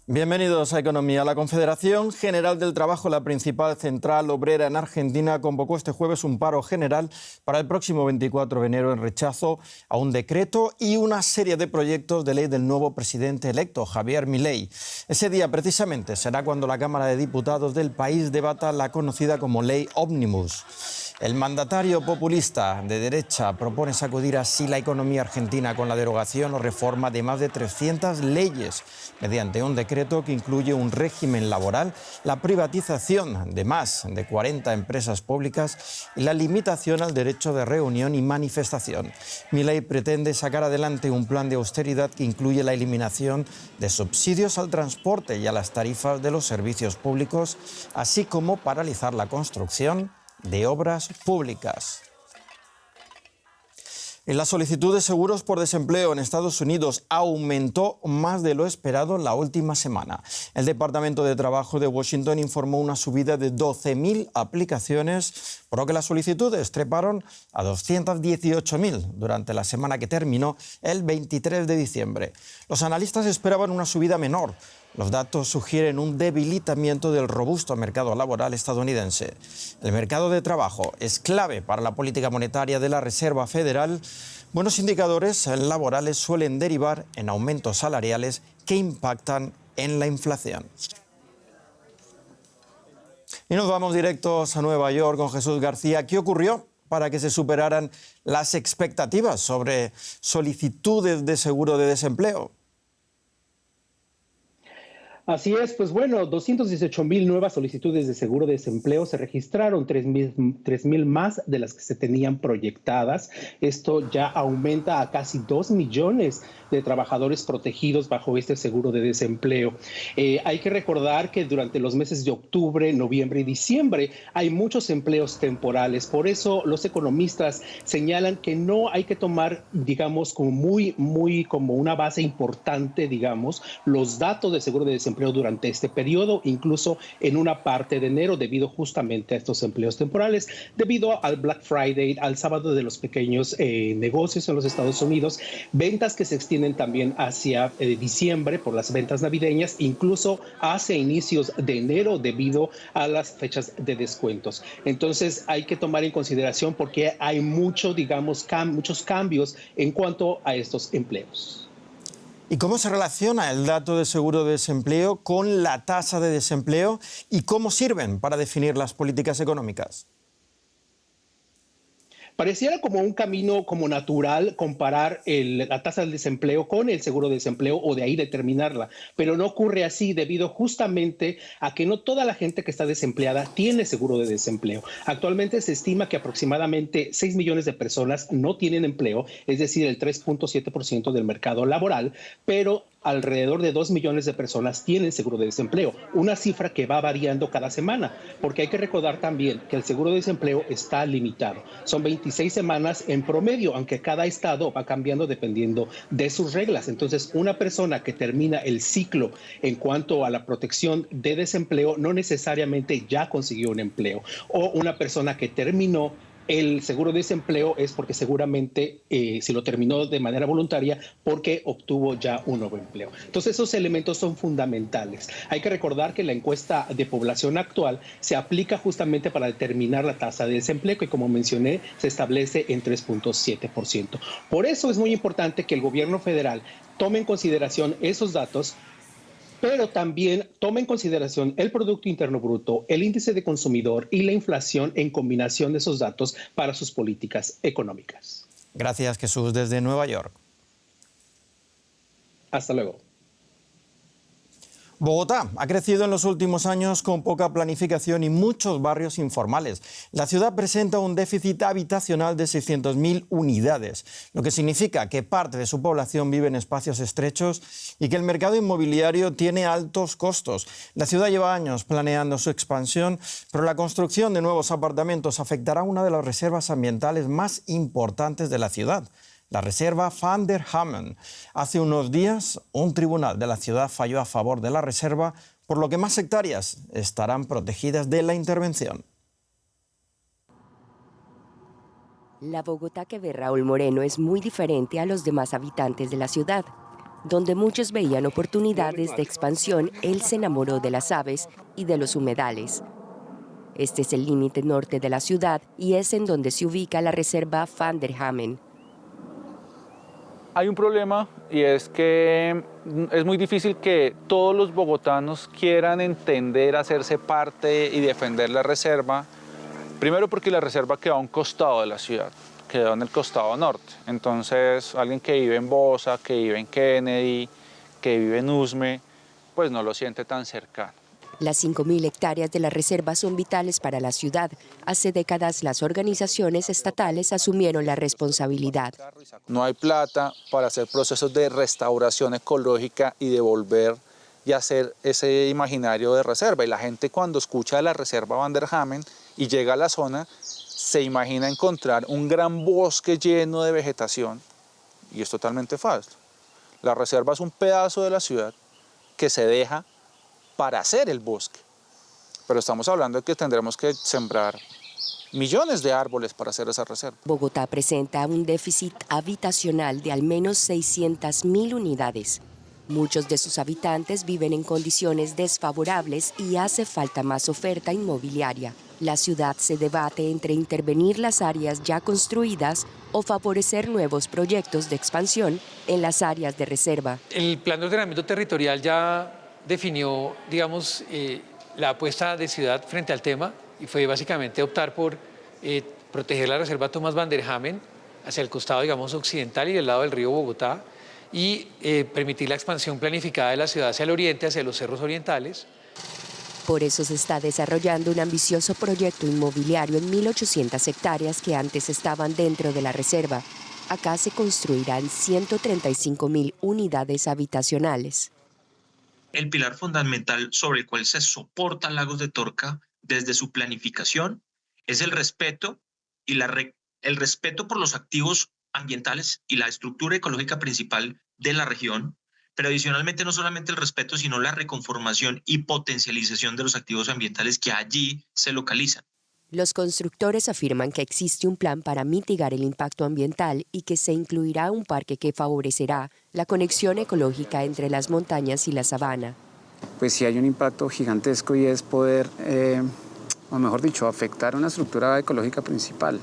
Bienvenidos a Economía. La Confederación General del Trabajo, la principal central obrera en Argentina, convocó este jueves un paro general para el próximo 24 de enero en rechazo a un decreto y una serie de proyectos de ley del nuevo presidente electo, Javier Milei. Ese día, precisamente, será cuando la Cámara de Diputados del país debata la conocida como Ley Ómnibus. El mandatario populista de derecha propone sacudir así la economía argentina con la derogación o reforma de más de 300 leyes mediante un decreto que incluye un régimen laboral, la privatización de más de 40 empresas públicas y la limitación al derecho de reunión y manifestación. Milei pretende sacar adelante un plan de austeridad que incluye la eliminación de subsidios al transporte y a las tarifas de los servicios públicos, así como paralizar la construcción de obras públicas. La solicitud de seguros por desempleo en Estados Unidos aumentó más de lo esperado la última semana. El Departamento de Trabajo de Washington informó una subida de 12.000 aplicaciones, por lo que las solicitudes treparon a 218.000 durante la semana que terminó el 23 de diciembre. Los analistas esperaban una subida menor. Los datos sugieren un debilitamiento del robusto mercado laboral estadounidense. El mercado de trabajo es clave para la política monetaria de la Reserva Federal. Buenos indicadores laborales suelen derivar en aumentos salariales que impactan en la inflación. Y nos vamos directos a Nueva York con Jesús García. ¿Qué ocurrió para que se superaran las expectativas sobre solicitudes de seguro de desempleo? Así es, pues bueno, 218,000 nuevas solicitudes de seguro de desempleo se registraron, 3,000 más de las que se tenían proyectadas. Esto ya aumenta a casi 2 millones de trabajadores protegidos bajo este seguro de desempleo. Hay que recordar que durante los meses de octubre, noviembre y diciembre hay muchos empleos temporales. Por eso los economistas señalan que no hay que tomar, digamos, como una base importante, digamos, los datos de seguro de desempleo durante este periodo, incluso en una parte de enero, debido justamente a estos empleos temporales, debido al Black Friday, al sábado de los pequeños negocios en los Estados Unidos, ventas que se extienden también hacia diciembre por las ventas navideñas, incluso hacia inicios de enero debido a las fechas de descuentos. Entonces hay que tomar en consideración porque hay muchos cambios en cuanto a estos empleos. ¿Y cómo se relaciona el dato de seguro de desempleo con la tasa de desempleo y cómo sirven para definir las políticas económicas? Pareciera como un camino como natural comparar la tasa del desempleo con el seguro de desempleo o de ahí determinarla, pero no ocurre así debido justamente a que no toda la gente que está desempleada tiene seguro de desempleo. Actualmente se estima que aproximadamente 6 millones de personas no tienen empleo, es decir, el 3.7% del mercado laboral, pero alrededor de 2 millones de personas tienen seguro de desempleo, una cifra que va variando cada semana, porque hay que recordar también que el seguro de desempleo está limitado. Son 26 semanas en promedio, aunque cada estado va cambiando dependiendo de sus reglas. Entonces, una persona que termina el ciclo en cuanto a la protección de desempleo no necesariamente ya consiguió un empleo, o una persona que terminó el seguro de desempleo es porque seguramente si lo terminó de manera voluntaria porque obtuvo ya un nuevo empleo. Entonces esos elementos son fundamentales. Hay que recordar que la encuesta de población actual se aplica justamente para determinar la tasa de desempleo que, como mencioné, se establece en 3.7%. Por eso es muy importante que el gobierno federal tome en consideración esos datos, pero también toma en consideración el Producto Interno Bruto, el índice de consumidor y la inflación en combinación de esos datos para sus políticas económicas. Gracias, Jesús, desde Nueva York. Hasta luego. Bogotá ha crecido en los últimos años con poca planificación y muchos barrios informales. La ciudad presenta un déficit habitacional de 600.000 unidades, lo que significa que parte de su población vive en espacios estrechos y que el mercado inmobiliario tiene altos costos. La ciudad lleva años planeando su expansión, pero la construcción de nuevos apartamentos afectará una de las reservas ambientales más importantes de la ciudad, la reserva Van der Hamen. Hace unos días, un tribunal de la ciudad falló a favor de la reserva, por lo que más hectáreas estarán protegidas de la intervención. La Bogotá que ve Raúl Moreno es muy diferente a los demás habitantes de la ciudad. Donde muchos veían oportunidades de expansión, él se enamoró de las aves y de los humedales. Este es el límite norte de la ciudad y es en donde se ubica la reserva Van der Hamen. Hay un problema y es que es muy difícil que todos los bogotanos quieran entender, hacerse parte y defender la reserva. Primero porque la reserva queda a un costado de la ciudad, queda en el costado norte. Entonces alguien que vive en Bosa, que vive en Kennedy, que vive en Usme, pues no lo siente tan cercano. Las 5.000 hectáreas de la reserva son vitales para la ciudad. Hace décadas las organizaciones estatales asumieron la responsabilidad. No hay plata para hacer procesos de restauración ecológica y de volver y hacer ese imaginario de reserva. Y la gente cuando escucha la reserva Van der Hamen y llega a la zona, se imagina encontrar un gran bosque lleno de vegetación y es totalmente falso. La reserva es un pedazo de la ciudad que se deja para hacer el bosque, pero estamos hablando de que tendremos que sembrar millones de árboles para hacer esa reserva. Bogotá presenta un déficit habitacional de al menos 600.000 unidades. Muchos de sus habitantes viven en condiciones desfavorables y hace falta más oferta inmobiliaria. La ciudad se debate entre intervenir las áreas ya construidas o favorecer nuevos proyectos de expansión en las áreas de reserva. El plan de ordenamiento territorial ya definió, digamos, la apuesta de ciudad frente al tema y fue básicamente optar por proteger la reserva Thomas Van der Hamen hacia el costado, digamos, occidental y del lado del río Bogotá y permitir la expansión planificada de la ciudad hacia el oriente, hacia los cerros orientales. Por eso se está desarrollando un ambicioso proyecto inmobiliario en 1.800 hectáreas que antes estaban dentro de la reserva. Acá se construirán 135.000 unidades habitacionales. El pilar fundamental sobre el cual se soporta Lagos de Torca desde su planificación es el respeto y el respeto por los activos ambientales y la estructura ecológica principal de la región, pero adicionalmente no solamente el respeto, sino la reconformación y potencialización de los activos ambientales que allí se localizan. Los constructores afirman que existe un plan para mitigar el impacto ambiental y que se incluirá un parque que favorecerá la conexión ecológica entre las montañas y la sabana. Pues sí hay un impacto gigantesco y es poder, o mejor dicho, afectar una estructura ecológica principal.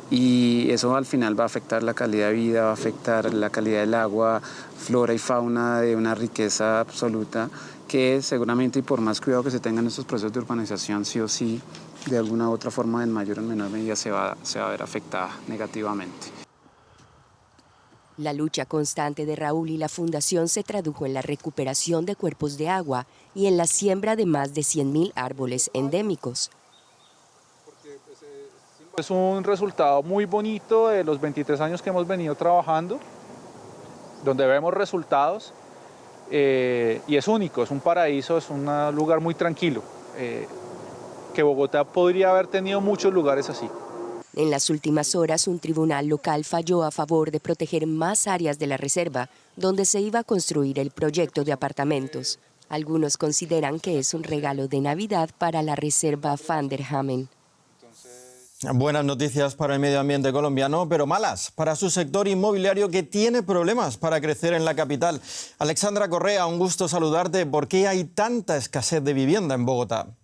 Y eso al final va a afectar la calidad de vida, va a afectar la calidad del agua, flora y fauna de una riqueza absoluta que seguramente y por más cuidado que se tengan estos procesos de urbanización, sí o sí, de alguna u otra forma, en mayor o en menor medida, se va a ver afectada negativamente. La lucha constante de Raúl y la Fundación se tradujo en la recuperación de cuerpos de agua y en la siembra de más de 100.000 árboles endémicos. Es un resultado muy bonito de los 23 años que hemos venido trabajando, donde vemos resultados y es único, es un paraíso, es un lugar muy tranquilo. Que Bogotá podría haber tenido muchos lugares así. En las últimas horas, un tribunal local falló a favor de proteger más áreas de la reserva, donde se iba a construir el proyecto de apartamentos. Algunos consideran que es un regalo de Navidad para la reserva Van der Hamen. Buenas noticias para el medio ambiente colombiano, pero malas para su sector inmobiliario que tiene problemas para crecer en la capital. Alexandra Correa, un gusto saludarte. ¿Por qué hay tanta escasez de vivienda en Bogotá?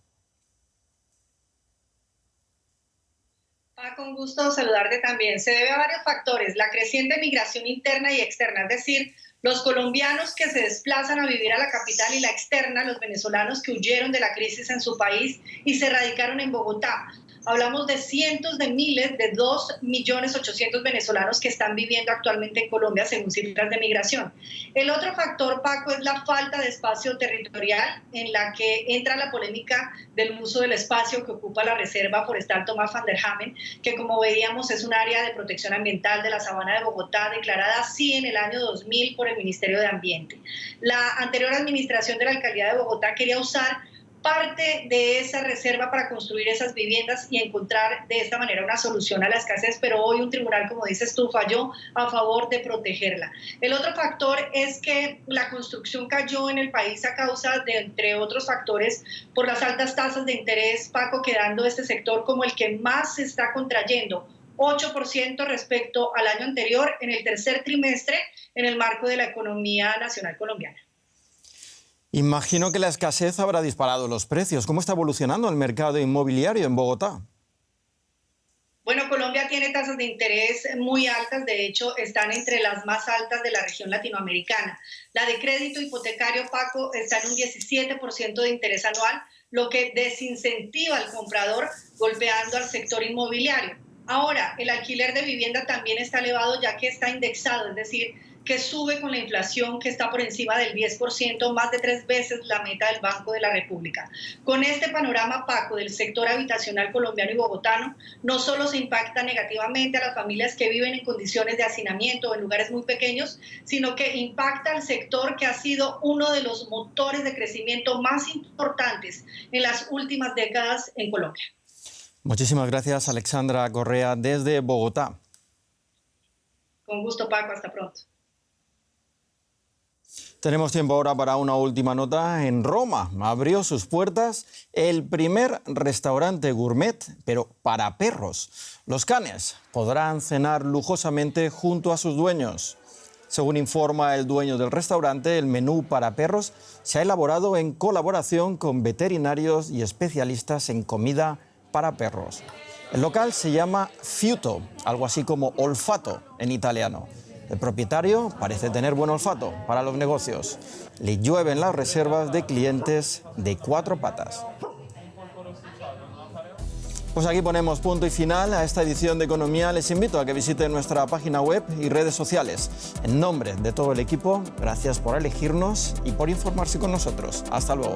Con gusto saludarte también. Se debe a varios factores: la creciente migración interna y externa, es decir, los colombianos que se desplazan a vivir a la capital, y la externa, los venezolanos que huyeron de la crisis en su país y se radicaron en Bogotá. Hablamos de cientos de miles, de 2.800.000 venezolanos que están viviendo actualmente en Colombia, según cifras de migración. El otro factor, Paco, es la falta de espacio territorial, en la que entra la polémica del uso del espacio que ocupa la Reserva Forestal Thomas Van der Hamen, que como veíamos es un área de protección ambiental de la Sabana de Bogotá, declarada así en el año 2000 por el Ministerio de Ambiente. La anterior administración de la Alcaldía de Bogotá quería usar parte de esa reserva para construir esas viviendas y encontrar de esta manera una solución a la escasez, pero hoy un tribunal, como dices tú, falló a favor de protegerla. El otro factor es que la construcción cayó en el país a causa de, entre otros factores, por las altas tasas de interés, Paco, quedando este sector como el que más se está contrayendo. 8% respecto al año anterior en el tercer trimestre en el marco de la economía nacional colombiana. Imagino que la escasez habrá disparado los precios. ¿Cómo está evolucionando el mercado inmobiliario en Bogotá? Bueno, Colombia tiene tasas de interés muy altas, de hecho están entre las más altas de la región latinoamericana. La de crédito hipotecario, Paco, está en un 17% de interés anual, lo que desincentiva al comprador, golpeando al sector inmobiliario. Ahora, el alquiler de vivienda también está elevado ya que está indexado, es decir, que sube con la inflación que está por encima del 10%, más de 3 veces la meta del Banco de la República. Con este panorama, Paco, del sector habitacional colombiano y bogotano, no solo se impacta negativamente a las familias que viven en condiciones de hacinamiento o en lugares muy pequeños, sino que impacta al sector que ha sido uno de los motores de crecimiento más importantes en las últimas décadas en Colombia. Muchísimas gracias, Alexandra Correa, desde Bogotá. Con gusto, Paco. Hasta pronto. Tenemos tiempo ahora para una última nota. En Roma abrió sus puertas el primer restaurante gourmet, pero para perros. Los canes podrán cenar lujosamente junto a sus dueños. Según informa el dueño del restaurante, el menú para perros se ha elaborado en colaboración con veterinarios y especialistas en comida para perros. El local se llama Fiuto, algo así como olfato en italiano. El propietario parece tener buen olfato para los negocios. Le llueven las reservas de clientes de 4 patas. Pues aquí ponemos punto y final a esta edición de Economía. Les invito a que visiten nuestra página web y redes sociales. En nombre de todo el equipo, gracias por elegirnos y por informarse con nosotros. Hasta luego.